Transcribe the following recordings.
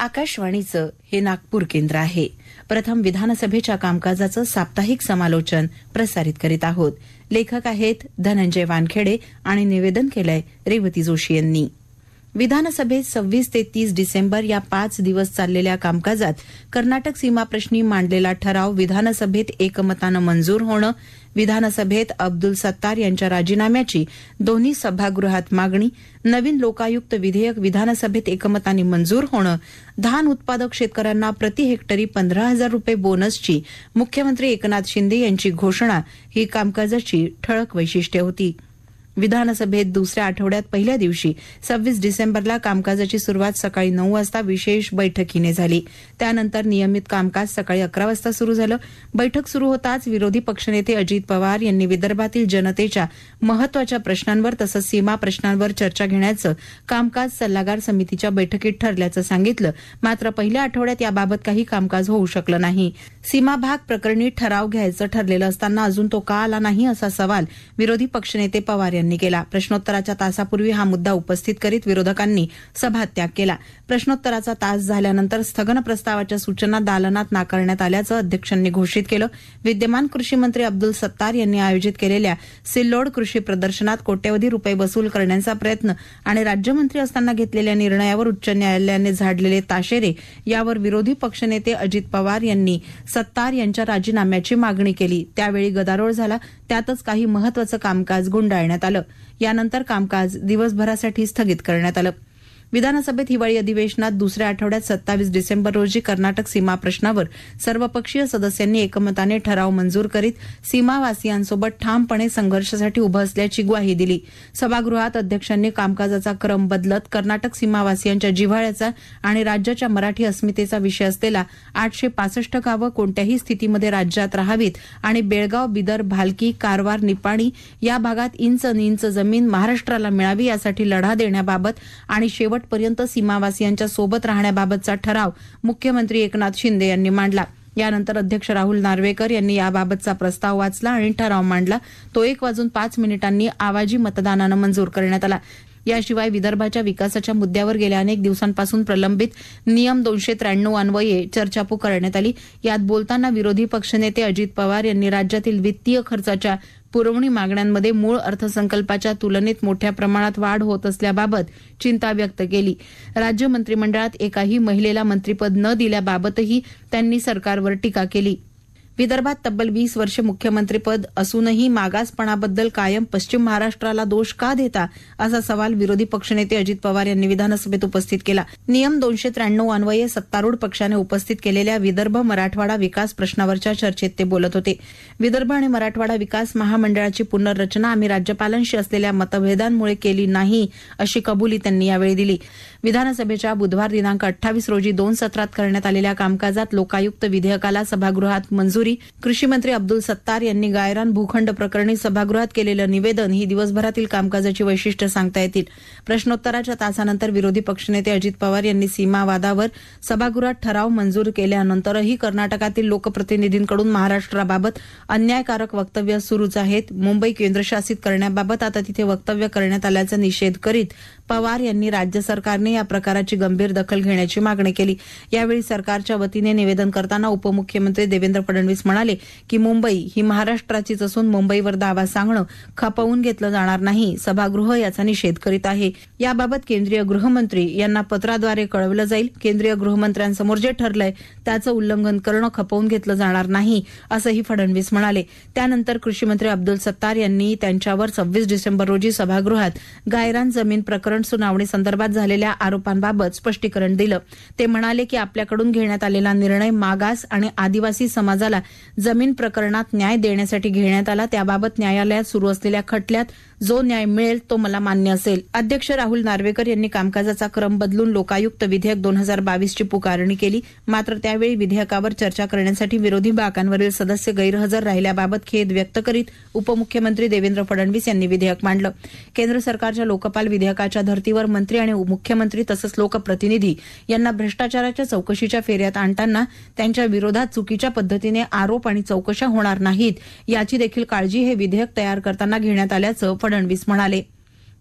आकाशवाणीचं हे नागपूर केंद्र आहे. प्रथम विधानसभेच्या कामकाजाचं साप्ताहिक समालोचन प्रसारित करीत आहोत. लेखक आहेत धनंजय वानखेडे आणि निवेदन केलंय रेवती जोशी यांनी. विधानसभेत 26 ते 30 डिसेंबर या 5 दिवस चाललेल्या कामकाजात कर्नाटक सीमाप्रश्नी मांडलेला ठराव विधानसभेत एकमतानं मंजूर होणं, विधानसभेत अब्दुल सत्तार यांच्या राजीनाम्याची दोन्ही सभागृहात मागणी, नवीन लोकायुक्त विधेयक विधानसभेत एकमताने मंजूर होणं, धान उत्पादक शेतकऱ्यांना प्रति हेक्टरी 15,000 रुपये बोनसची मुख्यमंत्री एकनाथ शिंदे यांची घोषणा ही कामकाजाची ठळक वैशिष्ट्ये होती. विधानसभेत दुसऱ्या आठवड्यात पहिल्या दिवशी 26 डिसेंबरला कामकाजाची सुरुवात सकाळी 9 वाजता विशेष बैठकीने झाली. त्यानंतर नियमित कामकाज सकाळी 11 वाजता सुरू झालं. बैठक सुरू होताच विरोधी पक्षनेते अजित पवार यांनी विदर्भातील जनतेच्या महत्वाच्या प्रश्नांवर तसंच सीमा प्रश्नांवर चर्चा घेण्याचं कामकाज सल्लागार समितीच्या बैठकीत ठरल्याचं सांगितलं. मात्र पहिल्या आठवड्यात याबाबत काही कामकाज होऊ शकलं नाही. सीमा भाग प्रकरणी ठराव घ्यायचं ठरलेलं असताना अजून तो का आला नाही असा सवाल विरोधी पक्षनेते पवार यांनी केला. प्रश्नोत्तराच्या तासापूर्वी हा मुद्दा उपस्थित करीत विरोधकांनी सभात्याग केला. प्रश्नोत्तराचा तास झाल्यानंतर स्थगन प्रस्तावाच्या सूचना दालनात नाकारण्यात आल्याचं अध्यक्षांनी घोषित केलं. विद्यमान कृषी मंत्री अब्दुल सत्तार यांनी आयोजित केलेल्या सिल्लोड कृषी प्रदर्शनात कोट्यवधी रुपये वसूल करण्याचा प्रयत्न आणि राज्यमंत्री असताना घेतलेल्या निर्णयावर उच्च न्यायालयाने झाडलेले ताशेरे यावर विरोधी पक्षनेते अजित पवार यांनी सत्तार यांच्या राजीनाम्याची मागणी केली. त्यावेळी गदारोळ झाला. त्यातच काही महत्वाचं कामकाज गुंडाळण्यात आलं. यानंतर कामकाज दिवसभरासाठी स्थगित करण्यात आलं. विधानसभेत हिवाळी अधिवेशनात दुसऱ्या आठवड्यात 27 डिसेंबर रोजी कर्नाटक सीमा प्रश्नावर सर्वपक्षीय सदस्यांनी एकमताने ठराव मंजूर करीत सीमावासियांसोबत ठामपणे संघर्षासाठी उभं असल्याची ग्वाही दिली. सभागृहात अध्यक्षांनी कामकाजाचा क्रम बदलत कर्नाटक सीमावासियांच्या जिव्हाळ्याचा आणि राज्याच्या मराठी अस्मितेचा विषय असलेला 865 गावं कोणत्याही स्थितीमध्ये राज्यात राहावीत आणि बेळगाव, बिदर, भालकी, कारवार, निपाणी या भागात इंच नींच जमीन महाराष्ट्राला मिळावी यासाठी लढा देण्याबाबत आणि शेवटपर्यंत सीमावासियांच्या सोबत राहण्याबाबतचा ठराव मुख्यमंत्री एकनाथ शिंदे यांनी मांडला. यानंतर अध्यक्ष राहुल नार्वेकर यांनी याबाबतचा प्रस्ताव वाचला आणि ठराव मांडला. तो 1:05 आवाजी मतदानानं मंजूर करण्यात आला. याशिवाय विदर्भाच्या विकासाच्या मुद्द्यावर गेल्या अनेक दिवसांपासून प्रलंबित नियम 293 अन्वये चर्चा पुकारण्यात आली. यात बोलताना विरोधी पक्षनेते अजित पवार यांनी राज्यातील वित्तीय खर्चाच्या पुरवणी मागण्यांमध्ये मूळ अर्थसंकल्पाच्या तुलनेत मोठ्या प्रमाणात वाढ होत असल्याबाबत चिंता व्यक्त केली. राज्य मंत्रिमंडळात एकाही महिलेला मंत्रिपद न दिल्याबाबतही त्यांनी सरकारवर टीका केली. विदर्भात तब्बल 20 वर्षे मुख्यमंत्रीपद असूनही मागासपणाबद्दल कायम पश्चिम महाराष्ट्राला दोष का देता असा सवाल विरोधी पक्षनेते अजित पवार यांनी विधानसभेत उपस्थित केला. नियम 293 अन्वये सत्तारूढ पक्षाने उपस्थित केलेल्या विदर्भ मराठवाडा विकास प्रश्नावरच्या चर्चेत ते बोलत होते. विदर्भ आणि मराठवाडा विकास महामंडळाची पुनर्रचना आम्ही राज्यपालांशी असलेल्या मतभेदांमुळे केली नाही अशी कबुली त्यांनी यावेळी दिली. विधानसभेच्या बुधवार दिनांक 28 रोजी 2 सत्रात करण्यात आलेल्या कामकाजात लोकायुक्त विधेयकाला सभागृहात मंजुरी, कृषी मंत्री अब्दुल सत्तार यांनी गायरान भूखंड प्रकरणी सभागृहात केलेलं निवेदन ही दिवसभरातील कामकाजाची वैशिष्ट्य सांगता येतील. प्रश्नोत्तराच्या तासानंतर विरोधी पक्षनेते अजित पवार यांनी सीमा वादावर सभागृहात ठराव मंजूर केल्यानंतरही कर्नाटकातील लोकप्रतिनिधींकडून महाराष्ट्राबाबत अन्यायकारक वक्तव्य सुरूच आहेत. मुंबई केंद्रशासित करण्याबाबत आता तिथे वक्तव्य करण्यात आल्याचा निषेध करीत पवार यांनी राज्य सरकारने या प्रकाराची गंभीर दखल घेण्याची मागणी केली. यावेळी सरकारच्या वतीने निवेदन करताना उपमुख्यमंत्री देवेंद्र फडणवीस म्हणाले की मुंबई ही महाराष्ट्राचीच असून मुंबईवर दावा सांगणं खपवून घेतलं जाणार नाही. सभागृह याचा निषेध करीत आहे. याबाबत केंद्रीय गृहमंत्री यांना पत्राद्वारे कळवलं जाईल. केंद्रीय गृहमंत्र्यांसमोर जे ठरलंय त्याचं उल्लंघन करणं खपवून घेतलं जाणार नाही असंही फडणवीस म्हणाले. त्यानंतर कृषी मंत्री अब्दुल सत्तार यांनी त्यांच्यावर 26 डिसेंबर रोजी सभागृहात गायरान जमीन प्रकरण सुनावणी संदर्भात झालेल्या आरोपांबाबत स्पष्टीकरण दिलं. ते म्हणाले की आपल्याकडून घेण्यात आलेला निर्णय मागास आणि आदिवासी समाजाला जमीन प्रकरणात न्याय देण्यासाठी घेण्यात आला. त्याबाबत न्यायालयात सुरू असलेल्या खटल्यात जो न्याय मिळेल तो मला मान्य असेल. अध्यक्ष राहुल नार्वेकर यांनी कामकाजाचा क्रम बदलून लोकायुक्त विधेयक 2022 ची पुकारणी केली. मात्र त्यावेळी विधेयकावर चर्चा करण्यासाठी विरोधी बाकांवरील सदस्य गैरहजर राहिल्याबाबत खेद व्यक्त करीत उपमुख्यमंत्री देवेंद्र फडणवीस यांनी विधेयक मांडलं. केंद्र सरकारच्या लोकपाल विधेयकाच्या धर्तीवर मंत्री आणि मुख्यमंत्री तसंच लोकप्रतिनिधी यांना भ्रष्टाचाराच्या चौकशीच्या फेऱ्यात आणताना त्यांच्या विरोधात चुकीच्या पद्धतीने आरोप आणि चौकशा होणार नाहीत याची देखील काळजी हे विधेयक तयार करताना घेण्यात आल्याचं फडणवीस म्हणाले.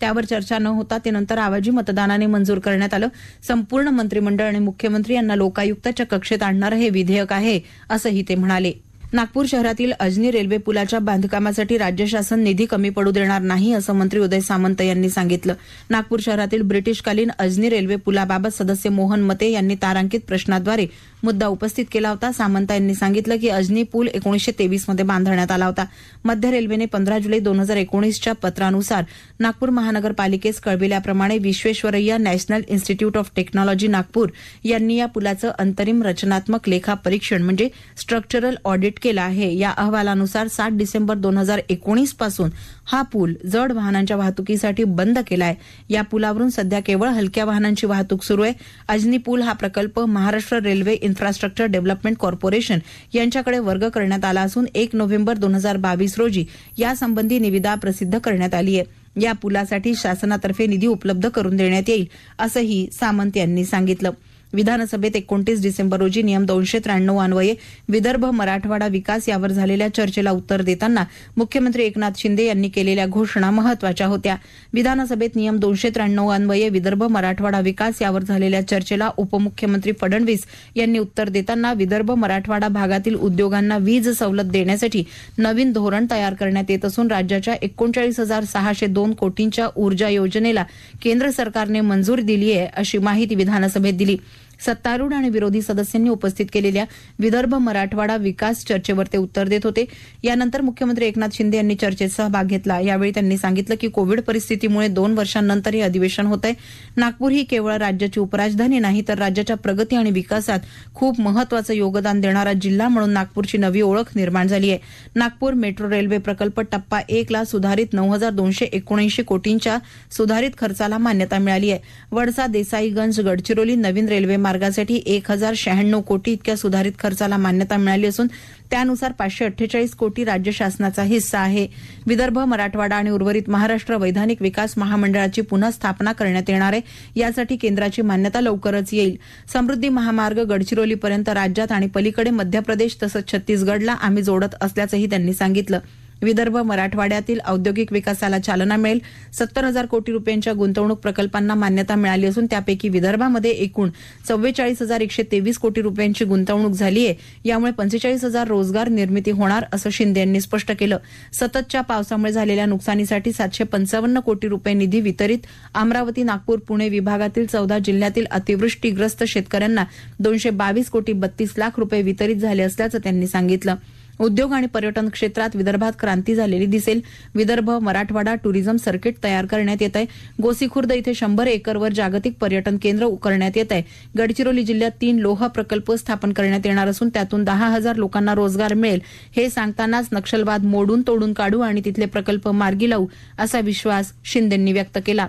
त्यावर चर्चा न होता ते नंतर आवाजी मतदानाने मंजूर करण्यात आलं. संपूर्ण मंत्रिमंडळ आणि मुख्यमंत्री यांना लोकायुक्ताच्या कक्षेत आणणारं हे विधेयक आहे, असंही ते म्हणाले. नागपूर शहरातील अजनी रेल्वे पुलाच्या बांधकामासाठी राज्य शासन निधी कमी पडू देणार नाही, असं मंत्री उदय सामंत यांनी सांगितलं. नागपूर शहरातील ब्रिटिशकालीन अजनी रेल्वे पुलाबाबत सदस्य मोहन मते यांनी तारांकित प्रश्नाद्वारे मुद्दा उपस्थित केला होता. सामंत यांनी सांगितलं की अजनी पूल 1923 मध्ये बांधण्यात आला होता. मध्य रेल्वेने 15 जुलै 2019च्या पत्रानुसार नागपूर महानगरपालिकेस कळविल्याप्रमाणे Visvesvaraya national institute of technology Nagpur यांनी या पुलाचं अंतरिम रचनात्मक लेखा परीक्षण म्हणजे स्ट्रक्चरल ऑडिट केलं आहे. या अहवालानुसार 7 डिसेंबर 2019 पासून हा पूल जड वाहनांच्या वाहतुकीसाठी बंद केलाय. या पुलावरून सध्या केवळ हलक्या वाहनांची वाहतूक सुरू आहे. अजनी पूल हा प्रकल्प Maharashtra railway infrastructure development corporation यांच्याकडे वर्ग करण्यात आला असून 1 नोव्हेंबर 2022 रोजी यासंबंधी निविदा प्रसिद्ध करण्यात आली आहे. या पुलासाठी शासनातर्फे निधी उपलब्ध करून देण्यात येईल, असंही सामंत यांनी सांगितलं. विधानसभेत 29 डिसेंबर रोजी नियम 293 अन्वये विदर्भ मराठवाडा विकास यावर झालेल्या चर्चेला उत्तर देताना मुख्यमंत्री एकनाथ शिंदे यांनी केलेल्या घोषणा महत्वाच्या होत्या. विधानसभेत नियम 293 अन्वये विदर्भ मराठवाडा विकास यावर झालेल्या चर्चेला उपमुख्यमंत्री फडणवीस यांनी उत्तर देताना विदर्भ मराठवाडा भागातील उद्योगांना वीज सवलत देण्यासाठी नवीन धोरण तयार करण्यात येत असून राज्याच्या 39,602 कोटींच्या ऊर्जा योजनेला केंद्र सरकारने मंजुरी दिली आहे, अशी माहिती विधानसभेत दिली. सत्तारूढ आणि विरोधी सदस्यांनी उपस्थित केलेल्या विदर्भ मराठवाडा विकास चर्चेवर ते उत्तर देत होते. यानंतर मुख्यमंत्री एकनाथ शिंदे यांनी चर्चेत सहभाग घेतला. यावेळी त्यांनी सांगितलं की कोविड परिस्थितीमुळे 2 वर्षांनंतर हे अधिवेशन होत आहे. नागपूर ही केवळ राज्याची उपराजधानी नाही तर राज्याच्या प्रगती आणि विकासात खूप महत्वाचं योगदान देणारा जिल्हा म्हणून नागपूरची नवी ओळख निर्माण झाली आहे. नागपूर मेट्रो रेल्वे प्रकल्प टप्पा 1 ला सुधारित 9,279 कोटींच्या सुधारित खर्चाला मान्यता मिळाली आहे. वडसा देसाईगंज गडचिरोली नवीन रेल्वे मार्गासाठी 1,096 कोटी इतक्या सुधारित खर्चाला मान्यता मिळाली असून त्यानुसार 548 कोटी राज्य शासनाचा हिस्सा आहे. विदर्भ मराठवाडा आणि उर्वरित महाराष्ट्र वैधानिक विकास महामंडळाची पुन्हा स्थापना करण्यात येणार आहे. यासाठी केंद्राची मान्यता लवकरच येईल. समृद्धी महामार्ग गडचिरोलीपर्यंत राज्यात आणि पलीकडे मध्य प्रदेश तसंच छत्तीसगडला आम्ही जोडत असल्याचंही त्यांनी सांगितलं. विदर्भ मराठवाड्यातील औद्योगिक विकासाला चालना मिळेल. 70,000 कोटी रुपयांच्या गुंतवणूक प्रकल्पांना मान्यता मिळाली असून त्यापैकी विदर्भामध्ये एकूण 44,123 कोटी रुपयांची गुंतवणूक झाली आहे. यामुळे 45,000 रोजगार निर्मिती होणार, असं शिंदे यांनी स्पष्ट केलं. सततच्या पावसामुळे झालेल्या नुकसानीसाठी 755 कोटी रुपये निधी वितरित. अमरावती नागपूर पुणे विभागातील 14 जिल्ह्यातील अतिवृष्टीग्रस्त शेतकऱ्यांना 222 कोटी 32 लाख रुपये वितरित झाले असल्याचं त्यांनी सांगितलं. उद्योग आणि पर्यटन क्षेत्रात विदर्भात क्रांती झालेली दिसेल. विदर्भ मराठवाडा टुरिझम सर्किट तयार करण्यात येत आहे. गोसीखुर्द इथे 100 एकरवर जागतिक पर्यटन केंद्र उभारण्यात येत आहे. गडचिरोली जिल्ह्यात 3 लोह प्रकल्प स्थापन करण्यात येणार असून त्यातून 10,000 लोकांना रोजगार मिळेल. हे सांगतानाच नक्षलवाद मोडून तोडून काढू आणि तिथले प्रकल्प मार्गी लावू, असा विश्वास शिंदेंनी व्यक्त केला.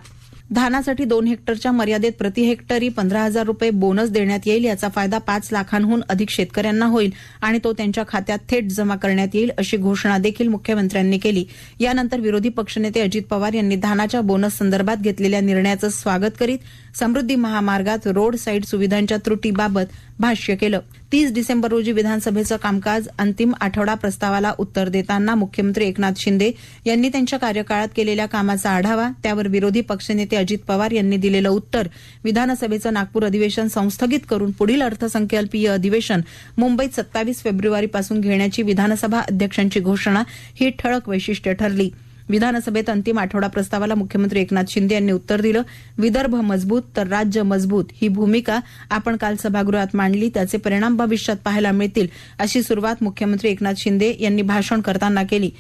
धानासाठी 2 हेक्टरच्या मर्यादेत प्रति हेक्टरी 15,000 रुपये बोनस देण्यात येईल. याचा फायदा 5 लाखांहून अधिक शेतकऱ्यांना होईल आणि तो त्यांच्या खात्यात थेट जमा करण्यात येईल, अशी घोषणा देखील मुख्यमंत्र्यांनी केली. यानंतर विरोधी पक्षनेते अजित पवार यांनी धानाच्या बोनस संदर्भात घेतलेल्या निर्णयाचं स्वागत करीत समृद्धी महामार्गात रोड साईड सुविधांच्या त्रुटीबाबत भाष्य केलं. 30 डिसेंबर रोजी विधानसभेचं कामकाज अंतिम आठवडा प्रस्तावाला उत्तर देताना मुख्यमंत्री एकनाथ शिंदे यांनी त्यांच्या कार्यकाळात केलेल्या कामाचा आढावा, त्यावर विरोधी पक्षनेते अजित पवार यांनी दिलेलं उत्तर, विधानसभेचं नागपूर अधिवेशन संस्थगित करून पुढील अर्थसंकल्पीय अधिवेशन मुंबईत 27 फेब्रुवारीपासून घेण्याची विधानसभा अध्यक्षांची घोषणा ही ठळक वैशिष्ट्य ठरली. विधानसभेत अंतिम आठवडा प्रस्तावाला मुख्यमंत्री एकनाथ शिंदे यांनी उत्तर दिलं. विदर्भ मजबूत तर राज्य मजबूत ही भूमिका आपण काल सभागृहात मांडली. त्याचे परिणाम भविष्यात पाहायला मिळतील, अशी सुरुवात मुख्यमंत्री एकनाथ शिंदे यांनी भाषण करताना केली.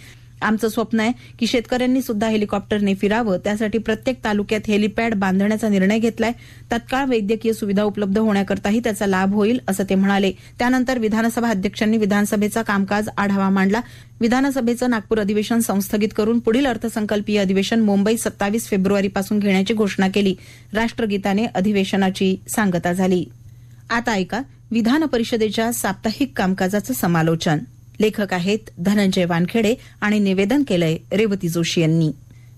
आमचं स्वप्न आहे की शेतकऱ्यांनी सुद्धा हेलिकॉप्टरने फिरावं. त्यासाठी प्रत्येक तालुक्यात हेलिपॅड बांधण्याचा निर्णय घेतलाय. तत्काळ वैद्यकीय सुविधा उपलब्ध होण्याकरताही त्याचा लाभ होईल, असं ते म्हणाले. त्यानंतर विधानसभा अध्यक्षांनी विधानसभेचा कामकाज आढावा मांडला. विधानसभेचं नागपूर अधिवेशन संस्थगित करून पुढील अर्थसंकल्पीय अधिवेशन मुंबईत 27 फेब्रुवारीपासून घेण्याची घोषणा केली. राष्ट्रगीताने अधिवेशनाची सांगता झाली. आता ऐका विधान परिषदेच्या साप्ताहिक कामकाजाचं समालोचन. लेखक आहेत धनंजय वानखेडे आणि निवेदन केलंय रेवती जोशी यांनी.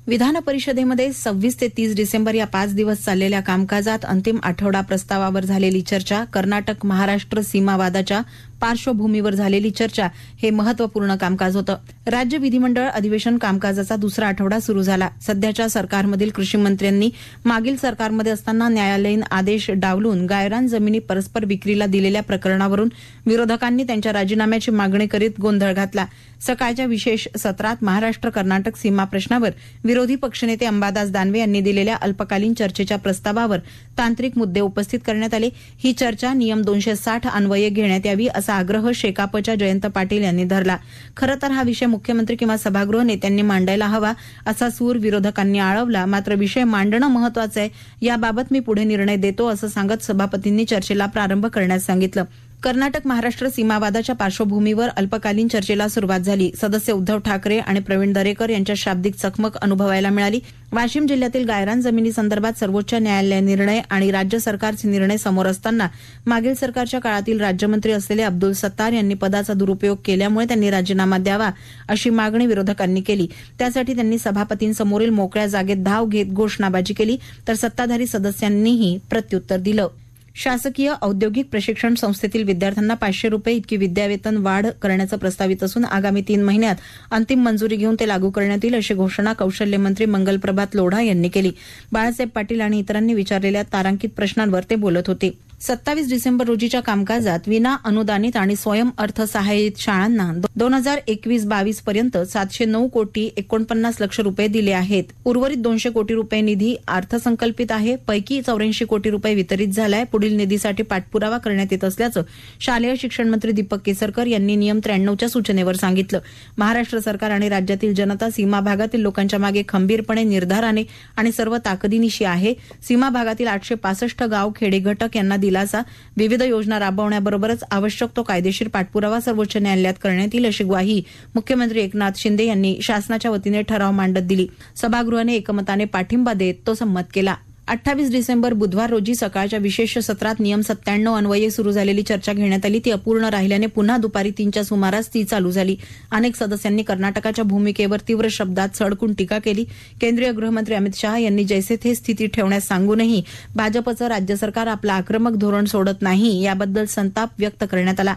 विधान परिषदेमध्ये 26 ते 30 डिसेंबर या 5 दिवस चाललेल्या कामकाजात अंतिम आठवडा प्रस्तावावर झालेली चर्चा कर्नाटक महाराष्ट्र सीमा वादाच्या पार्श्वभूमीवर झालेली चर्चा हे महत्वपूर्ण कामकाज होतं. राज्य विधिमंडळ अधिवेशन कामकाजाचा दुसरा आठवडा सुरू झाला. सध्याच्या सरकारमधील कृषी मंत्र्यांनी मागील सरकारमध्ये असताना न्यायालयीन आदेश डावलून गायरान जमिनी परस्पर विक्रीला दिलेल्या प्रकरणावरून विरोधकांनी त्यांच्या राजीनाम्याची मागणी करीत गोंधळ घातला. सकाळच्या विशेष सत्रात महाराष्ट्र कर्नाटक सीमा प्रश्नावर विरोधी पक्षनेते अंबादास दानवे यांनी दिलेल्या अल्पकालीन चर्चेच्या प्रस्तावावर तांत्रिक मुद्दे उपस्थित करण्यात आले. ही चर्चा नियम 260 अन्वये घेण्यात यावी असा आग्रह शेकापच्या जयंत पाटील यांनी धरला. खरं तर हा विषय मुख्यमंत्री किंवा सभागृह नेत्यांनी मांडायला हवा असा सूर विरोधकांनी आळवला. मात्र विषय मांडणं महत्वाचं आहे, याबाबत मी पुढे निर्णय देतो असं सांगत सभापतींनी चर्चेला प्रारंभ करण्यास सांगितलं. कर्नाटक महाराष्ट्र सीमावादाच्या पार्श्वभूमीवर अल्पकालीन चर्चेला सुरुवात झाली. सदस्य उद्धव ठाकरे आणि प्रवीण दरेकर यांच्या शाब्दिक चकमक अनुभवायला मिळाली. वाशिम जिल्ह्यातील गायरान जमिनी संदर्भात सर्वोच्च न्यायालय निर्णय आणि राज्य सरकारचे निर्णय समोर असताना मागील सरकारच्या काळातील राज्यमंत्री असलेले अब्दुल सत्तार यांनी पदाचा दुरुपयोग केल्यामुळे त्यांनी राजीनामा द्यावा अशी मागणी विरोधकांनी केली. त्यासाठी त्यांनी सभापतींसमोरील मोकळ्या जागेत धाव घेत घोषणाबाजी केली, तर सत्ताधारी सदस्यांनीही प्रत्युत्तर दिलं. शासकीय औद्योगिक प्रशिक्षण संस्थेतील विद्यार्थ्यांना 500 रुपये इतकी विद्यावेतन वाढ करण्याचं प्रस्तावित असून आगामी 3 महिन्यात अंतिम मंजुरी घेऊन ते लागू करण्यात येईल अशी घोषणा कौशल्य मंत्री मंगलप्रभात लोढा यांनी केली. बाळासाहेब पाटील आणि इतरांनी विचारलेल्या तारांकित प्रश्नांवर ते बोलत होते. 27 डिसेंबर रोजीच्या कामकाजात विना अनुदानित आणि स्वयं अर्थसहाय्यित शाळांना 2021-22 पर्यंत 709 कोटी 49 लक्ष रुपये दिले आहेत. उर्वरित 200 कोटी रुपये निधी अर्थसंकल्पित आहे. पैकी 84 कोटी रुपये वितरित झालाय. पुढील निधीसाठी पाठपुरावा करण्यात येत असल्याचं शालेय शिक्षण मंत्री दीपक केसरकर यांनी नियम 93च्या सूचनेवर सांगितलं. महाराष्ट्र सरकार आणि राज्यातील जनता सीमा भागातील लोकांच्या मागे खंबीरपणे, निर्धाराने आणि सर्व ताकदीनिशी आहे. सीमा भागातील 865 गाव खेडे घटक यांना दिलासा, विविध योजना राबवण्याबरोबरच आवश्यक तो कायदेशीर पाठपुरावा सर्वोच्च न्यायालयात करण्यात येईल अशी ग्वाही मुख्यमंत्री एकनाथ शिंदे यांनी शासनाच्या वतीने ठराव मांडत दिली. सभागृहाने एकमताने पाठिंबा देत तो संमत केला. 28 डिसेंबर बुधवार रोजी सकाळच्या विशेष सत्रात नियम 97 अन्वये सुरू झालेली चर्चा घेण्यात आली. ती अपूर्ण राहिल्याने पुन्हा दुपारी 3च्या सुमारास ती चालू झाली. अनेक सदस्यांनी कर्नाटकाच्या भूमिकेवर तीव्र शब्दात सडकून टीका केली. केंद्रीय गृहमंत्री अमित शहा यांनी जैसे थे स्थिती ठेवण्यास सांगूनही भाजपचं राज्य सरकार आपलं आक्रमक धोरण सोडत नाही याबद्दल संताप व्यक्त करण्यात आला.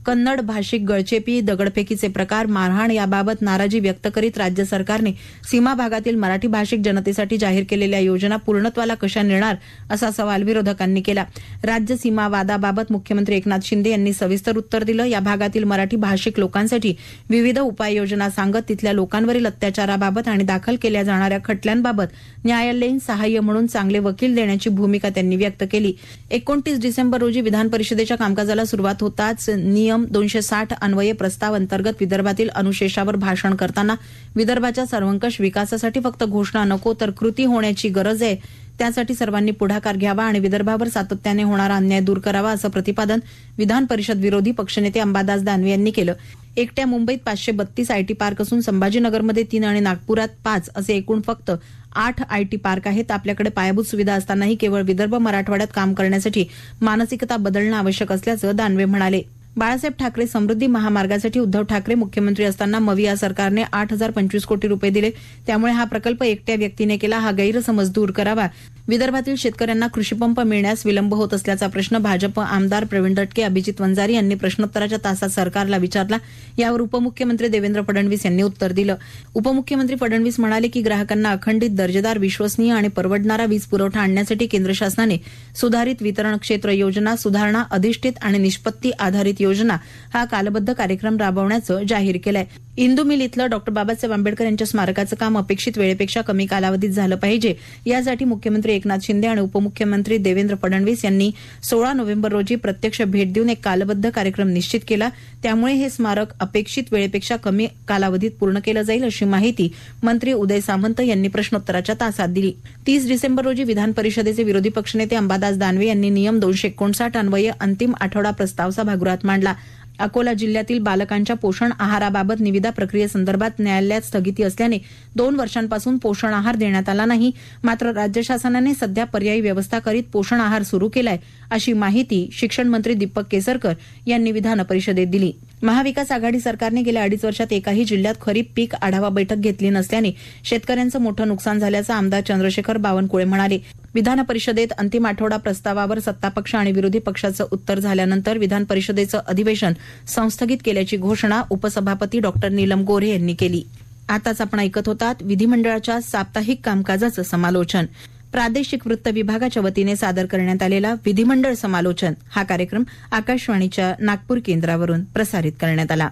कन्नड भाषिक गळचेपी, दगडफेकीचे प्रकार, मारहाण याबाबत नाराजी व्यक्त करीत राज्य सरकारने सीमा भागातील मराठी भाषिक जनतेसाठी जाहीर केलेल्या योजना पूर्णत्वाला कशा नेणार असा सवाल विरोधकांनी केला. राज्य सीमा वादाबाबत मुख्यमंत्री एकनाथ शिंदे यांनी सविस्तर उत्तर दिलं. या भागातील मराठी भाषिक लोकांसाठी विविध उपाययोजना सांगत तिथल्या लोकांवरील अत्याचाराबाबत आणि दाखल केल्या जाणाऱ्या खटल्यांबाबत न्यायालयीन सहाय्य म्हणून चांगले वकील देण्याची भूमिका त्यांनी व्यक्त केली. 29 डिसेंबर रोजी विधान परिषदेच्या कामकाजाला सुरुवात होताच नियम 260 अन्वये प्रस्ताव अंतर्गत विदर्भातील अनुशेषावर भाषण करताना विदर्भाच्या सर्वंकष विकासासाठी फक्त घोषणा नको तर कृती होण्याची गरज आहे. त्यासाठी सर्वांनी पुढाकार घ्यावा आणि विदर्भावर सातत्याने होणारा अन्याय दूर करावा असं प्रतिपादन विधान परिषद विरोधी पक्षनेते अंबादास दानवे यांनी केलं. एकट्या मुंबईत 532 आयटी पार्क असून संभाजीनगरमध्ये 3 आणि नागपुरात 5 असे एकूण फक्त 8 आयटी पार्क आहेत. आपल्याकडे पायाभूत सुविधा असतानाही केवळ विदर्भ मराठवाड्यात काम करण्यासाठी मानसिकता बदलणं आवश्यक असल्याचं दानवे म्हणाले. बाळासाहेब ठाकरे समृद्धी महामार्गासाठी उद्धव ठाकरे मुख्यमंत्री असताना मविया सरकारने 8,025 कोटी रुपये दिले. त्यामुळे हा प्रकल्प एकट्या व्यक्तीने केला हा गैरसमज दूर करावा. विदर्भातील शेतकऱ्यांना कृषीपंप मिळण्यास विलंब होत असल्याचा प्रश्न भाजप आमदार प्रवीण दटके, अभिजित वंजारी यांनी प्रश्नोत्तराच्या तासात सरकारला विचारला. यावर उपमुख्यमंत्री देवेंद्र फडणवीस यांनी उत्तर दिलं. उपमुख्यमंत्री फडणवीस म्हणाले की ग्राहकांना अखंडित, दर्जेदार, विश्वसनीय आणि परवडणारा वीज पुरवठा आणण्यासाठी केंद्र शासनाने सुधारित वितरण क्षेत्र योजना, सुधारणा अधिष्ठित आणि निष्पत्ती आधारित योजना हा कालबद्ध कार्यक्रम राबवण्याचं जाहीर केलंय. इंदू मिल इथलं डॉ. बाबासाहेब आंबेडकर यांच्या स्मारकाचं काम अपेक्षित वेळेपेक्षा कमी कालावधीत झालं पाहिजे. यासाठी मुख्यमंत्री एकनाथ शिंदे आणि उपमुख्यमंत्री देवेंद्र फडणवीस यांनी 16 नोव्हेंबर रोजी प्रत्यक्ष भेट देऊन एक कालबद्ध कार्यक्रम निश्चित केला. त्यामुळे हे स्मारक अपेक्षित वेळेपेक्षा कमी कालावधीत पूर्ण केलं जाईल अशी माहिती मंत्री उदय सामंत यांनी प्रश्नोत्तराच्या तासात दिली. 30 डिसेंबर रोजी विधान परिषदेचे विरोधी पक्षनेते अंबादास दानवे यांनी नियम 259 अन्वये अंतिम आठवडा प्रस्ताव सभागृहात मांडला. अकोला जिल्ह्यातील बालकांच्या पोषण आहाराबाबत निविदा प्रक्रियेसंदर्भात न्यायालयात स्थगिती असल्याने 2 वर्षांपासून पोषण आहार देण्यात आला नाही. मात्र राज्य शासनाने सध्या पर्यायी व्यवस्था करीत पोषण आहार सुरू केलाय अशी माहिती शिक्षण मंत्री दीपक केसरकर यांनी विधान परिषदेत दिली. महाविकास आघाडी सरकारने गेल्या 2.5 वर्षात एकाही जिल्ह्यात खरीप पीक आढावा बैठक घेतली नसल्याने शेतकऱ्यांचं मोठं नुकसान झाल्याचं आमदार चंद्रशेखर बावनकुळे म्हणाले. विधान परिषदेत अंतिम आठवडा प्रस्तावावर सत्तापक्ष आणि विरोधी पक्षाचं उत्तर झाल्यानंतर विधान परिषदेचं अधिवेशन संस्थगित केल्याची घोषणा उपसभापती डॉ नीलम गोऱ्हे यांनी केली. आताच आपण ऐकत होतात विधिमंडळाच्या साप्ताहिक कामकाजाचं समालोचन. प्रादेशिक वृत्त विभागाच्या वतीने सादर करण्यात आलेला विधिमंडळ समालोचन हा कार्यक्रम आकाशवाणीच्या नागपूर केंद्रावरून प्रसारित करण्यात आला.